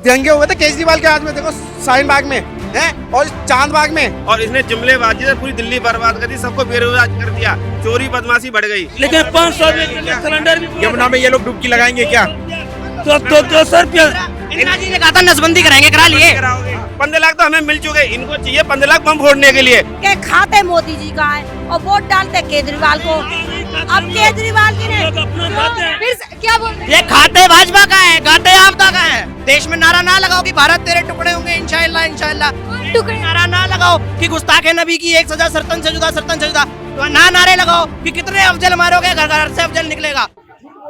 दंगे हुए थे केजरीवाल के हाथ में, देखो शाहीन बाग में है और चांद बाग में। और इसने जुमलेबाजी से पूरी दिल्ली बर्बाद कर दी, सबको बेरोजगार कर दिया, चोरी बदमाशी बढ़ गई। लेकिन 500 सिलेंडर भी यमुना में ये लोग डुबकी लगाएंगे क्या? तो 200 रुपया इंदिरा जी ने कहा था नसबंदी कराएंगे, करा लिए। 15 लाख तो हमें मिल चुके, इनको चाहिए 15 लाख बम फोड़ने के लिए। के खाते मोदी जी का है और वोट डालते केजरीवाल को। अब केजरीवाल जी ने फिर क्या बोल रहे हैं? ये खाते भाजपा का है, घाटे आपदा का है। देश में नारा ना लगाओ कि भारत तेरे टुकड़े होंगे, इंशाअल्लाह इंशाअल्लाह। टुकड़े नारा ना लगाओ कि गुस्ताखे नबी की एक सजा सर्तन से जुदा, सर्तन से जुदा। तो ना नारे लगाओ कि कितने अफजल मारोगे, घर घर से अफजल निकलेगा।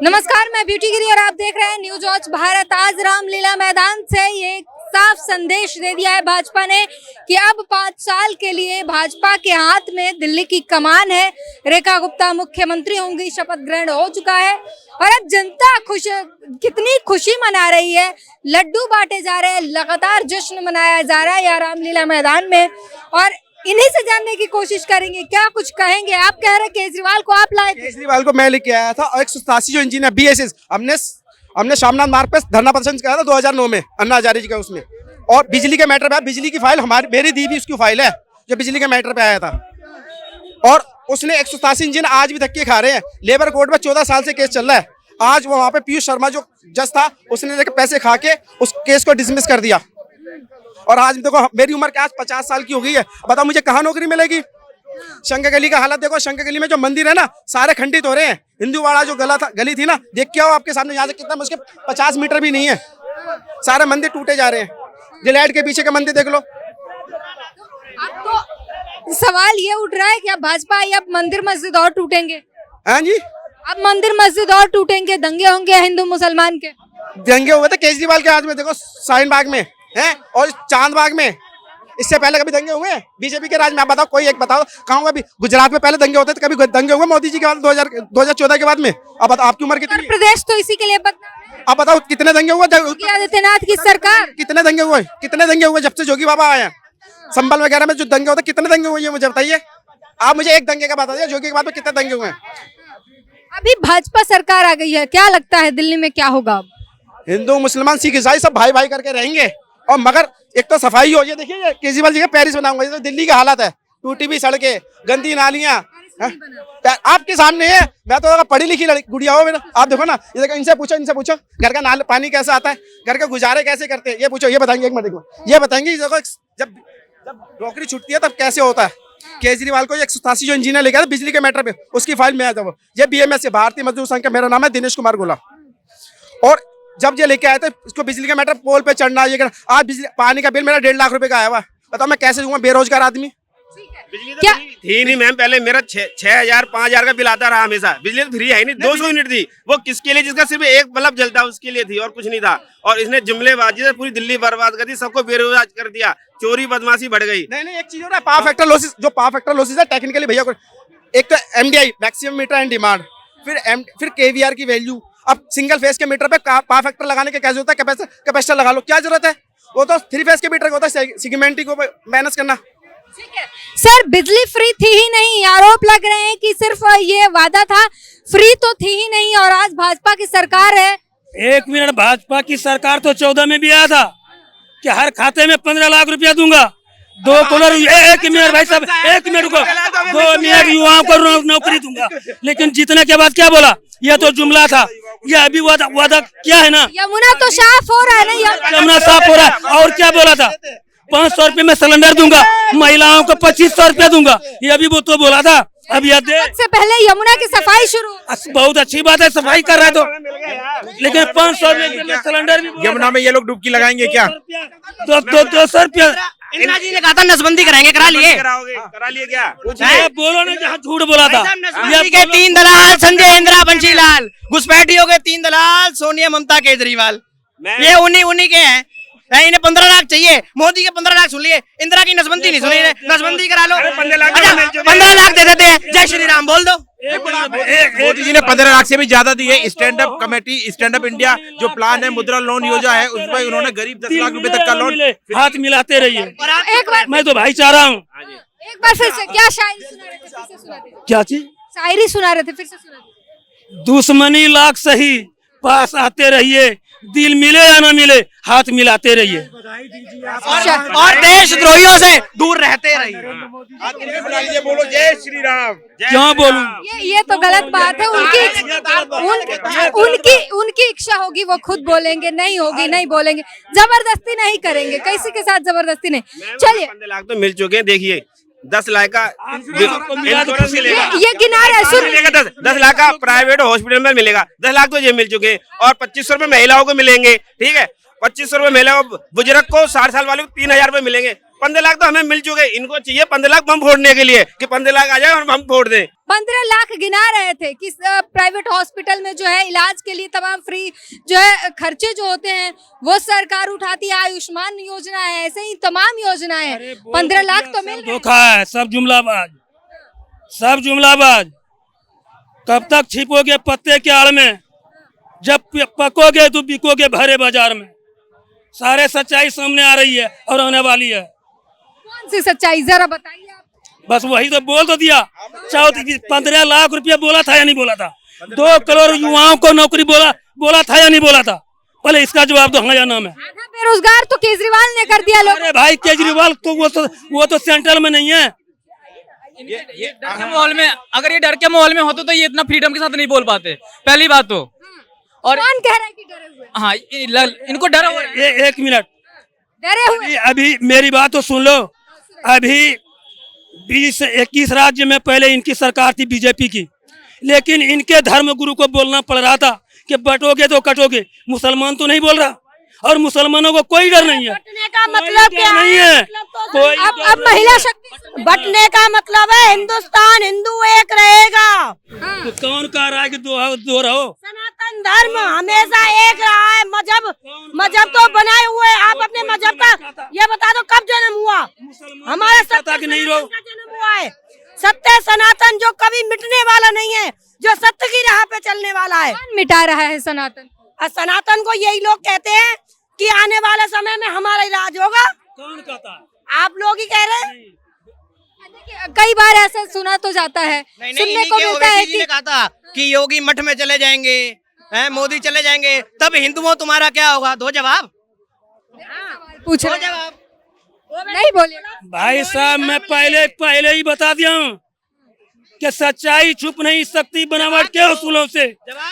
नमस्कार, मैं ब्यूटी गिरी और आप देख रहे हैं न्यूज वॉच भारत। आज रामलीला मैदान से ये साफ संदेश दे दिया है भाजपा ने कि अब 5 साल के लिए भाजपा के हाथ में दिल्ली की कमान है। रेखा गुप्ता मुख्यमंत्री होंगी, शपथ ग्रहण हो चुका है और अब जनता कितनी खुशी मना रही है। लड्डू बांटे जा रहे हैं, लगातार जश्न मनाया जा रहा है यहाँ रामलीला मैदान में और इन्हीं से जानने की कोशिश करेंगे क्या कुछ कहेंगे। आप कह रहे हैं केजरीवाल को आप लाए थे? केजरीवाल को मैं लेके आया था और 187 जो इंजीनियर BSS हमने शामनाथ मार्ग पे धरना प्रदर्शन किया था 2009 में अन्ना हजारे जी का उसमें। और बिजली के मैटर पे, बिजली की फाइल मेरी दी भी उसकी फाइल है जो बिजली के मैटर पे आया था। और उसने 187 इंजीनियर आज भी धक्के खा रहे हैं। लेबर कोर्ट में 14 साल से केस चल रहा है। आज वहाँ पे पीयूष शर्मा जो जज था उसने पैसे खा के उस केस को डिसमिस कर दिया। और आज देखो मेरी उम्र क्या, आज 50 साल की हो गई है, बताओ मुझे कहाँ नौकरी मिलेगी? शंकर गली का हालत देखो, शंकर गली में जो मंदिर है ना सारे खंडित हो रहे हैं। हिंदूवाड़ा जो गली थी ना, देख के आओ आपके सामने, यहाँ से कितना मुश्किल 50 मीटर भी नहीं है, सारे मंदिर टूटे जा रहे हैं। डिलाइट के पीछे का मंदिर देख लो। अब तो सवाल ये उठ रहा है कि अब भाजपा आई, अब मंदिर मस्जिद और टूटेंगे। हाँ जी, अब मंदिर मस्जिद और टूटेंगे, दंगे होंगे हिंदू मुसलमान के। दंगे हुए थे केजरीवाल के हाथ में, देखो शाहीन बाग में है और चांद बाग में। इससे पहले कभी दंगे हुए बीजेपी के राज में? आप बताओ, कोई एक बताओ कहाँ हुआ? अभी गुजरात में पहले दंगे होते थे, कभी दंगे हुए मोदी जी के बाद 2014 के बाद में? अब बताओ आपकी उम्र कितनी? प्रदेश तो इसी के लिए अब बताओ कितने दंगे हुए? योगी आदित्यनाथ की सरकार कितने दंगे हुए? कितने दंगे हुए जब से जोगी बाबा आए हैं? संभल वगैरह में जो दंगे होते कितने दंगे हुए मुझे बताइए। आप मुझे एक दंगे का बता दीजिए, जोगी के बाद में कितने दंगे हुए? अभी भाजपा सरकार आ गई है, क्या लगता है दिल्ली में क्या होगा? अब हिंदू मुसलमान सिख ईसाई सब भाई भाई करके रहेंगे। और मगर एक तो सफाई हो, ये देखिए केजरीवाल जी का पेरिस बनाऊंगा, ये तो दिल्ली की हालत है, टूटी हुई सड़कें, गंदी नालियां आपके सामने है। मैं तो पढ़ी लिखी गुड़िया हो मेरा, आप देखो ना, ये देखो, इनसे पूछो घर का नाल पानी कैसा आता है, घर के गुजारे कैसे करते हैं, ये पूछो, ये बताएंगे। एक मिनट देखो, ये बताएंगे देखो जब नौकरी छूटती है तब कैसे होता है। केजरीवाल को 187 जो इंजीनियर लेके आया बिजली के मैटर पे, उसकी फाइल में आया था वो। ये BMS से भारतीय मजदूर संघ का, मेरा नाम है दिनेश कुमार गोला। और जब ये लेके आए थे इसको बिजली का मैटर, पोल पे चढ़ना, ये करना। आज बिजली पानी का बिल मेरा 1.5 लाख रुपए का आया हुआ, बताओ मैं कैसे दूंगा? बेरोजगार आदमी। बिजली तो थी नहीं मैम, पहले मेरा 6,000 5,000 का बिल आता रहा हमेशा। बिजली तो फ्री है नहीं, 200 यूनिट थी, वो किसके लिए? जिसका सिर्फ एक बल्ब जलता उसके लिए थी और कुछ नहीं था। और इसने जुमलेबाजी से पूरी दिल्ली बर्बाद कर दी, सबको बेरोजगार कर दिया, चोरी बदमाशी बढ़ गई। नहीं, एक चीज हो रहा है, पावर फैक्टर लॉसेस। जो पावर फैक्टर लॉसेस है टेक्निकली भैया, एक तो MDI maximum meter and demand, फिर KVR की वैल्यू। अब सिंगल फेस के मीटर पे पावर फैक्टर लगाने की क्या जरूरत है? कैपेसिटर लगा लो, क्या जरूरत है? वो तो 3 फेस के मीटर का होता है, सेगमेंटिंग को मैनेज करना। सर बिजली फ्री थी ही नहीं, आरोप लग रहे हैं कि सिर्फ ये वादा था, फ्री तो थी ही नहीं। और आज भाजपा की सरकार है। 1 मिनट, भाजपा की सरकार तो 14 में भी आया था कि हर खाते में 15 लाख रुपया दूंगा। 2 करोड़, 1 मिनट भाई साहब, 1 मिनट को 2 मिनट युवाओं को नौकरी दूंगा। लेकिन जीतने के बाद क्या बोला? यह तो जुमला था, यह अभी वादा क्या है ना? यमुना तो साफ हो रहा है ना, यमुना साफ हो रहा है। और क्या बोला था? 500 रुपए में सिलेंडर दूंगा, महिलाओं को 2500 रुपया दूंगा, ये अभी वो तो बोला था। अब यह से पहले यमुना की सफाई शुरू, बहुत अच्छी बात है, सफाई कर रहा है तो, लेकिन 500 रुपए में सिलेंडर भी। यमुना में ये लोग डुबकी लगाएंगे क्या? 200 रुपया इंदिरा जी ने कहा था नसबंदी कराएंगे, करा लिए। करा लिए क्या? बोलो ना, जहाँ झूठ बोला था। नसबंदी के 3 दलाल, संजय इंदिरा बंशीलाल। घुसपैठियों के 3 दलाल, सोनिया ममता केजरीवाल, ये उन्हीं के हैं। इन्हें 15 लाख चाहिए, मोदी के 15 लाख सुन लिए, इंदिरा की नसबंदी नहीं सुनी, नसबंदी करा लो। 15 लाख दे देते हैं, जय श्री राम बोल दो। मोदी जी ने 15 लाख से भी ज्यादा दी है। Stand up committee, stand up India जो प्लान है, मुद्रा लोन योजना है, उसमें उन्होंने गरीब 10 लाख रुपए तक का लोन। हाथ मिलाते रहिए। एक बार मैं तो भाईचारा हूँ। एक बार फिर से क्या शायरी सुना रहे थे, फिर से सुना दीजिए। क्या चीज? शायरी सुना रहे थे, फिर से सुना दीजिए। दुश्मनी लाख सही, पास आते रहिए, दिल मिले या ना मिले हाथ मिलाते रहिए। और देशद्रोहियों से दूर रहते रहिए। बोलो जय श्री राम। क्यों बोलूं? ये तो गलत बात है। उनकी इच्छा होगी वो खुद बोलेंगे, नहीं होगी नहीं बोलेंगे, जबरदस्ती नहीं करेंगे, किसी के साथ जबरदस्ती नहीं। चलिए 15 लाख तो मिल चुके हैं, देखिए 10 लाख का इंश्योरेंस मिलेगा, ये गिना रहे सुन। मिलेगा 10 लाख का प्राइवेट हॉस्पिटल में मिलेगा, 10 लाख तो ये मिल चुके हैं, और 2500 रुपए महिलाओं को मिलेंगे, ठीक है, 2500 रुपए महिलाओं को, बुजुर्ग को 60 साल वाले को 3000 रुपए मिलेंगे। 15 लाख तो हमें मिल चुके हैं, इनको चाहिए 15 लाख बम फोड़ने के लिए कि 15 लाख आ जाए और बम फोड़ दें। 15 लाख गिना रहे थे कि प्राइवेट हॉस्पिटल में जो है इलाज के लिए तमाम फ्री जो है खर्चे जो होते हैं वो सरकार उठाती है। आयुष्मान योजना है, ऐसे ही तमाम योजनाएं हैं। 15 लाख तो मिल रहे हैं। धोखा है, सब जुमलाबाज, सब जुमलाबाज। कब तक छिपोगे पत्ते के आड़ में? जब पकोगे तो बिकोगे भरे बाजार में। सारे सच्चाई सामने आ रही है और आने वाली है। कौन सी सच्चाई जरा बताइए आप। बस वही तो बोल तो दिया। 15 लाख रुपया बोला था या नहीं बोला था? 2 करोड़ युवाओं को नौकरी बोला था या नहीं बोला था? पहले इसका जवाब दो, हाँ या ना में। आधा बेरोजगार तो केजरीवाल ने कर दिया। लोग अरे भाई केजरीवाल तो वो तो सेंट्रल में नहीं है। ये डर के माहौल में, अगर ये डर के माहौल में होते तो ये इतना फ्रीडम के साथ नहीं बोल पाते, पहली बात तो। और कौन कह रहा है कि डरे हुए? हाँ, इनको डर हुआ है। एक मिनट, डरे हुए अभी मेरी बात तो सुन लो। अभी 20-21 राज्य में पहले इनकी सरकार थी बीजेपी की, लेकिन इनके धर्म गुरु को बोलना पड़ रहा था कि बटोगे तो कटोगे। मुसलमान तो नहीं बोल रहा, और मुसलमानों को कोई डर नहीं है। बटने का मतलब क्या नहीं है? है कोई। अब महिला शक्ति बटने का मतलब है हिंदुस्तान हिंदू एक रहेगा। तो कौन कह रहा है कि दो रहो? सनातन धर्म हमेशा एक रहा है। मजहब तो बनाए हुए हैं। आप अपने मजहब का ये बता दो कब जन्म हुआ? हमारे सत्य कि नहीं रहो। का जन्म हुआ है। सत्य सनातन जो कभी मिटने वाला नहीं है, जो सत्य की राह पे चलने वाला है। कौन मिटा रहा है सनातन? और सनातन को यही लोग कहते हैं कि आने वाले समय में हमारा राज होगा। कौन कहता? आप लोग ही कह रहे हैं। देखिए, कई बार ऐसा सुना तो जाता है, सुनने को मिलता है ने कहा था कि योगी मठ में चले जाएंगे, मोदी चले जाएंगे, तब हिंदुओं तुम्हारा क्या होगा? दो जवाब पूछ दो रहे हैं। जवाब। नहीं बोले भाई साहब, मैं पहले ही बता दिया हूँ कि सच्चाई छुप नहीं सकती बनावट के उसूलों से,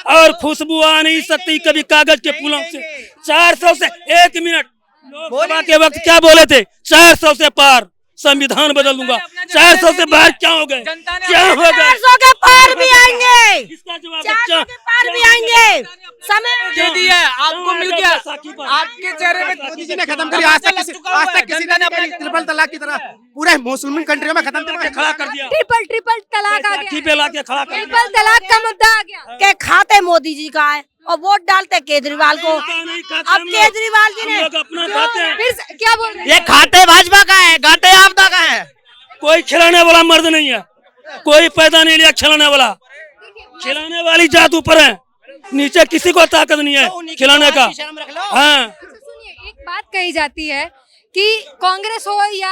और खुशबू आ नहीं सकती कभी कागज के फूलों से। 400 से 1 मिनट लोकसभा के वक्त क्या बोले थे? 400 से पार संविधान बदल दूंगा। 400 से बाहर क्या हो गए? क्या हो गए? 400 के पार भी आएंगे। इसका जवाब 400 के पार भी आएंगे। समय दे दिया है, आपको मिल गया। आपके चेहरे पे मोदी जी ने खत्म करी। आज तक किसी ने नहीं करी। ट्रिपल तलाक की तरह पूरे मुस्लिम कंट्रियों में खत्म करके खड़ा कर दिया। ट्रिपल तलाक आ गया। पे लाके खड़ा कर दिया। ट्रिपल तलाक का मुद्दा आ गया। के खाते मोदी जी का है और वोट डालते केजरीवाल को। अब केजरीवाल जी ने अपना खाते हैं। फिर क्या बोल रहे हैं? ये खाते भाजपा का है, घाटे आपदा का है। कोई खिलाने वाला मर्द नहीं है, कोई पैदा नहीं लिया खिलाने वाला। खिलाने वाली जात ऊपर है, नीचे किसी को ताकत नहीं है खिलाने का। हाँ, सुनिए, एक बात कही जाती है कि कांग्रेस हो या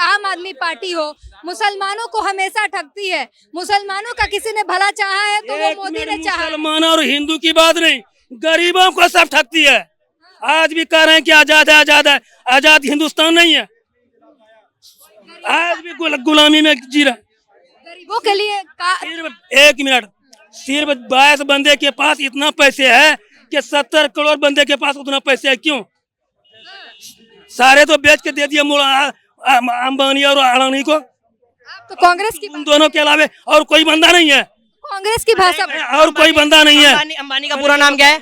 आम आदमी पार्टी हो, मुसलमानों को हमेशा ठगती है। मुसलमानों का किसी ने भला चाहा है तो वो मोदी ने चाहा है। मुसलमान और हिंदू की बात नहीं, गरीबों को सब ठगती है। आज भी कह रहे हैं कि आजाद है, आजाद है। आजाद हिंदुस्तान नहीं है, आज भी गुलामी में जी रहे। गरीबों के लिए सिर्फ 1 मिनट, सिर्फ 22 बंदे के पास इतना पैसे है कि 70 करोड़ बंदे के पास उतना पैसे है। क्यों? सारे तो बेच के दे दिए अंबानी और अडानी को। तो कांग्रेस की उन दोनों के अलावा और कोई बंदा नहीं है। कांग्रेस की भाषा और कोई बंदा नहीं है। अंबानी का पूरा नाम क्या है?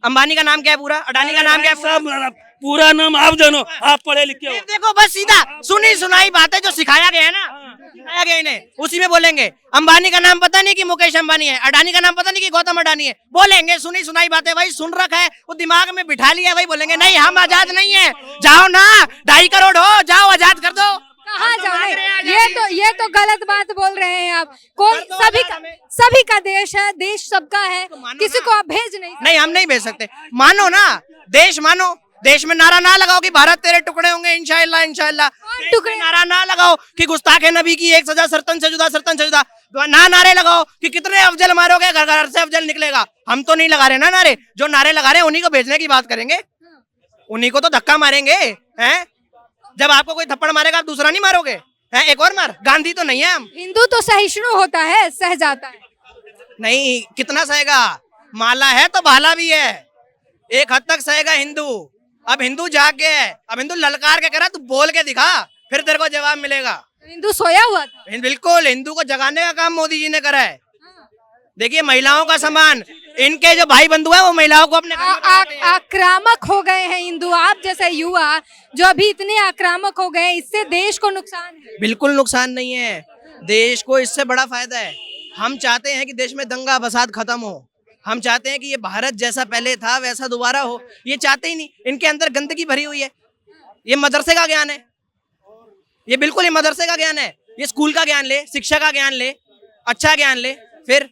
अंबानी का नाम क्या है पूरा? अडानी का नाम क्या है? सब पूरा नाम आप जानो, आप पढ़े लिखे हो। देखो बस सीधा सुनी सुनाई बातें जो सिखाया गया है ना, सिखाया गया इन्हें, उसी में बोलेंगे। अंबानी का नाम पता नहीं कि मुकेश अंबानी है, अडानी का नाम पता नहीं कि गौतम अडानी है, बोलेंगे सुनी सुनाई बातें। भाई सुन रखा है, वो दिमाग में बिठा लिया है, वही बोलेंगे। नहीं, हम आजाद नहीं है। जाओ ना, 2.5 करोड़ हो, जाओ आजाद कर दो। कहाँ जाओ? ये तो गलत बात बोल रहे हैं आप। कोई सभी का देश है, देश सबका है, किसी को आप भेज नहीं सकते। नहीं, हम नहीं भेज सकते। मानो ना, देश मानो। देश में नारा ना लगाओ कि भारत तेरे टुकड़े होंगे इंशाअल्लाह इंशाअल्लाह। टुकड़े नारा ना लगाओ कि गुस्ताखे नबी की एक सजा सर्तन से जुदा, सर्तन से जुदा। तो ना नारे लगाओ कि कितने अफजल मारोगे, घर घर से अफजल निकलेगा। हम तो नहीं लगा रहे ना नारे, जो नारे लगा रहे हैं उन्हीं को भेजने की बात करेंगे, उन्हीं को तो धक्का मारेंगे हैं। जब आपको कोई थप्पड़ मारेगा आप दूसरा नहीं मारोगे हैं, एक और मार। गांधी तो नहीं है हम। हिंदू तो सहिष्णु होता है, सह जाता है। नहीं, कितना सहेगा, माला है तो भाला भी है, एक हद तक सहेगा हिंदू। अब हिंदू जाग गया है, अब हिंदू ललकार के कह रहा, तू बोल के दिखा फिर तेरे को जवाब मिलेगा। हिंदू सोया हुआ था। बिल्कुल, हिंदू को जगाने का काम मोदी जी ने करा है। देखिए महिलाओं का सम्मान, इनके जो भाई बंधु है वो महिलाओं को अपने आक्रामक हो गए हैं हिंदू। आप जैसे युवा जो अभी इतने आक्रामक हो गए, इससे देश को नुकसान है। बिल्कुल नुकसान नहीं है, देश को इससे बड़ा फायदा है। हम चाहते हैं कि देश में दंगा फसाद खत्म हो, हम चाहते हैं कि ये भारत जैसा पहले था वैसा दोबारा हो। ये चाहते ही नहीं, इनके अंदर गंदगी भरी हुई है। ये मदरसे का ज्ञान है, ये बिल्कुल ये मदरसे का ज्ञान है। ये स्कूल का ज्ञान ले, शिक्षा का ज्ञान ले, अच्छा ज्ञान ले। फिर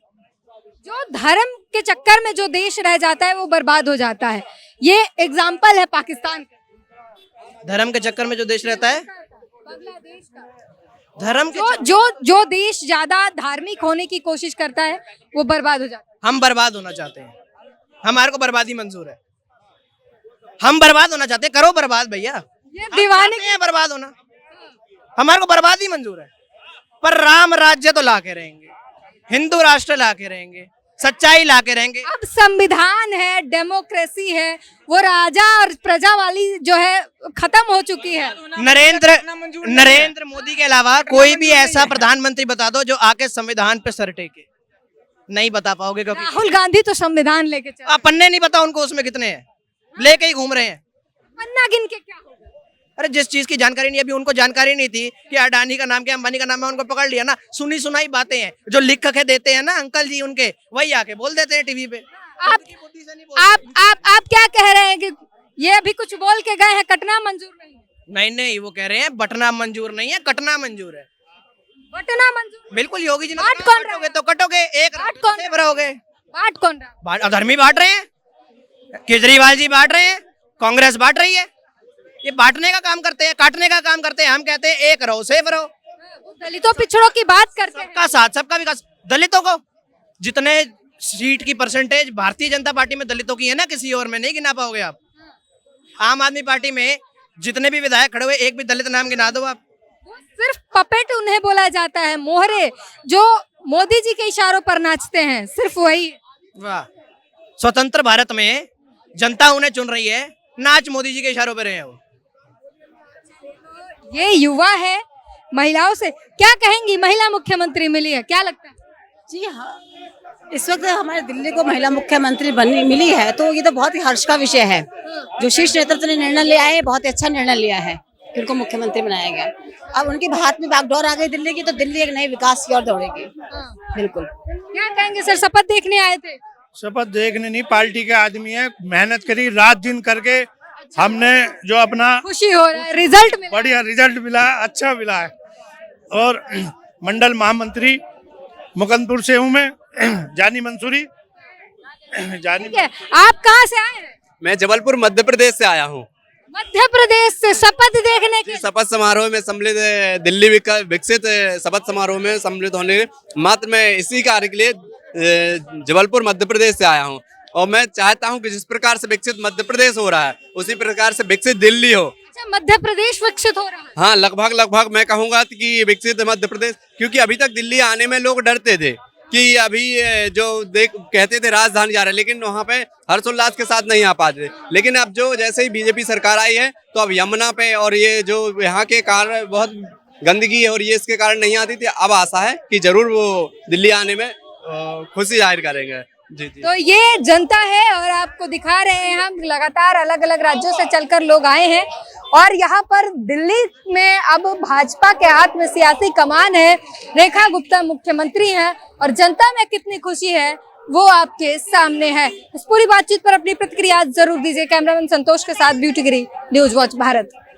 जो धर्म के चक्कर में जो देश रह जाता है वो बर्बाद हो जाता है। ये एग्जाम्पल है पाकिस्तान का। धर्म के चक्कर में जो देश रहता है, बांग्लादेश का धर्म के जो देश ज्यादा धार्मिक होने की कोशिश करता है वो बर्बाद हो जाता है। हम बर्बाद होना चाहते हैं, हमारे को बर्बादी मंजूर है। हम बर्बाद होना चाहते हैं, करो बर्बाद भैया। ये दीवाने हैं बर्बाद होना, हमारे को बर्बादी मंजूर है। पर राम राज्य तो ला के रहेंगे, हिंदू राष्ट्र ला के रहेंगे, सच्चाई ला के रहेंगे। अब संविधान है, डेमोक्रेसी है, वो राजा और प्रजा वाली जो है खत्म हो चुकी है। नरेंद्र मोदी के अलावा कोई भी ऐसा प्रधानमंत्री बता दो जो आके संविधान पे सर टेके, नहीं बता पाओगे। क्योंकि राहुल गांधी तो संविधान लेके चले। पन्ने नहीं पता उनको उसमें कितने हैं, लेके ही घूम रहे हैं। पन्ना गिन के क्या होगा? अरे जिस चीज की जानकारी नहीं, अभी उनको जानकारी नहीं थी कि अडानी का नाम क्या, अंबानी का नाम है, उनको पकड़ लिया ना। सुनी सुनाई बातें हैं जो लिख के देते हैं ना अंकल जी उनके, वही आके बोल देते हैं टीवी पे। आप क्या कह रहे हैं कि ये अभी कुछ बोल के गए हैं, कटना मंजूर नहीं है? नहीं, वो कह रहे हैं बटना मंजूर नहीं है, कटना मंजूर है। बटना मंजूर बिल्कुल, योगी जी ने बांट कौन काटोगे तो कटोगे, एक बांट कौन से भरोगे। बांट कौन रहा? धर्मी बांट रहे हैं, केजरीवाल जी बांट रहे हैं, कांग्रेस बांट रही है। ये बांटने का काम करते हैं, काटने का काम करते हैं। हम कहते हैं एक रहो, सेफ रहो। दलितों पिछड़ों की बात करते हैं। सबका साथ, सबका विकास। दलितों को जितने सीट की परसेंटेज भारतीय जनता पार्टी में दलितों की है ना, किसी और में नहीं गिना पाओगे आप। आम आदमी पार्टी में जितने भी विधायक खड़े हुए, एक भी दलित नाम गिना दो आप। सिर्फ पपेट उन्हें बोला जाता है, मोहरे जो मोदी जी के इशारों पर नाचते हैं, सिर्फ वही। वाह, स्वतंत्र भारत में जनता उन्हें चुन रही है, नाच मोदी जी के इशारों पर रहे हैं वो। ये युवा है, महिलाओं से क्या कहेंगी? महिला मुख्यमंत्री मिली है, क्या लगता है? जी हाँ, इस वक्त हमारे दिल्ली को महिला मुख्यमंत्री बनने मिली है तो ये तो बहुत ही हर्ष का विषय है। जो शीर्ष नेतृत्व ने निर्णय लिया है, बहुत ही अच्छा निर्णय लिया है कि उनको मुख्यमंत्री बनाया गया। अब उनके हाथ में बागडोर आ गई दिल्ली की, तो दिल्ली एक नए विकास की ओर दौड़ेगी। बिल्कुल। क्या कहेंगे सर, शपथ देखने आए थे? शपथ देखने नहीं, पार्टी के आदमी है, मेहनत करी रात दिन करके, हमने जो अपना खुशी हो रहा है, रिजल्ट मिला, बढ़िया रिजल्ट मिला, अच्छा मिला है। और मंडल महामंत्री मुकंदपुर से हूँ मैं, जानी मंसूरी। ठीक है, आप कहाँ से आए हैं? मैं जबलपुर मध्य प्रदेश से आया हूँ। मध्य प्रदेश से शपथ देखने के शपथ समारोह में सम्मिलित, दिल्ली विकसित शपथ समारोह में सम्मिलित होने मात्र मैं इसी कार्य के लिए जबलपुर मध्य प्रदेश से आया हूँ। और मैं चाहता हूँ कि जिस प्रकार से विकसित मध्य प्रदेश हो रहा है उसी प्रकार से विकसित दिल्ली हो। अच्छा, मध्य प्रदेश विकसित हो रहा है? हाँ, लगभग मैं कहूँगा कि विकसित मध्य प्रदेश, क्योंकि अभी तक दिल्ली आने में लोग डरते थे कि अभी जो कहते थे राजधानी जा रहे हैं, लेकिन वहाँ पे हर्षोल्लास के साथ नहीं आ पाते। लेकिन अब जो जैसे ही बीजेपी सरकार आई है तो अब यमुना पे और ये जो यहाँ के कारण बहुत गंदगी है और ये इसके कारण नहीं आती थी, अब आशा है कि जरूर वो दिल्ली आने में खुशी जाहिर करेंगे। जी। तो ये जनता है और आपको दिखा रहे हैं हम, लगातार अलग अलग राज्यों से चलकर लोग आए हैं और यहाँ पर दिल्ली में अब भाजपा के हाथ में सियासी कमान है। रेखा गुप्ता मुख्यमंत्री हैं और जनता में कितनी खुशी है वो आपके सामने है। इस पूरी बातचीत पर अपनी प्रतिक्रिया जरूर दीजिए। कैमरामैन संतोष के साथ ब्यूटी गिरी, न्यूज वॉच भारत।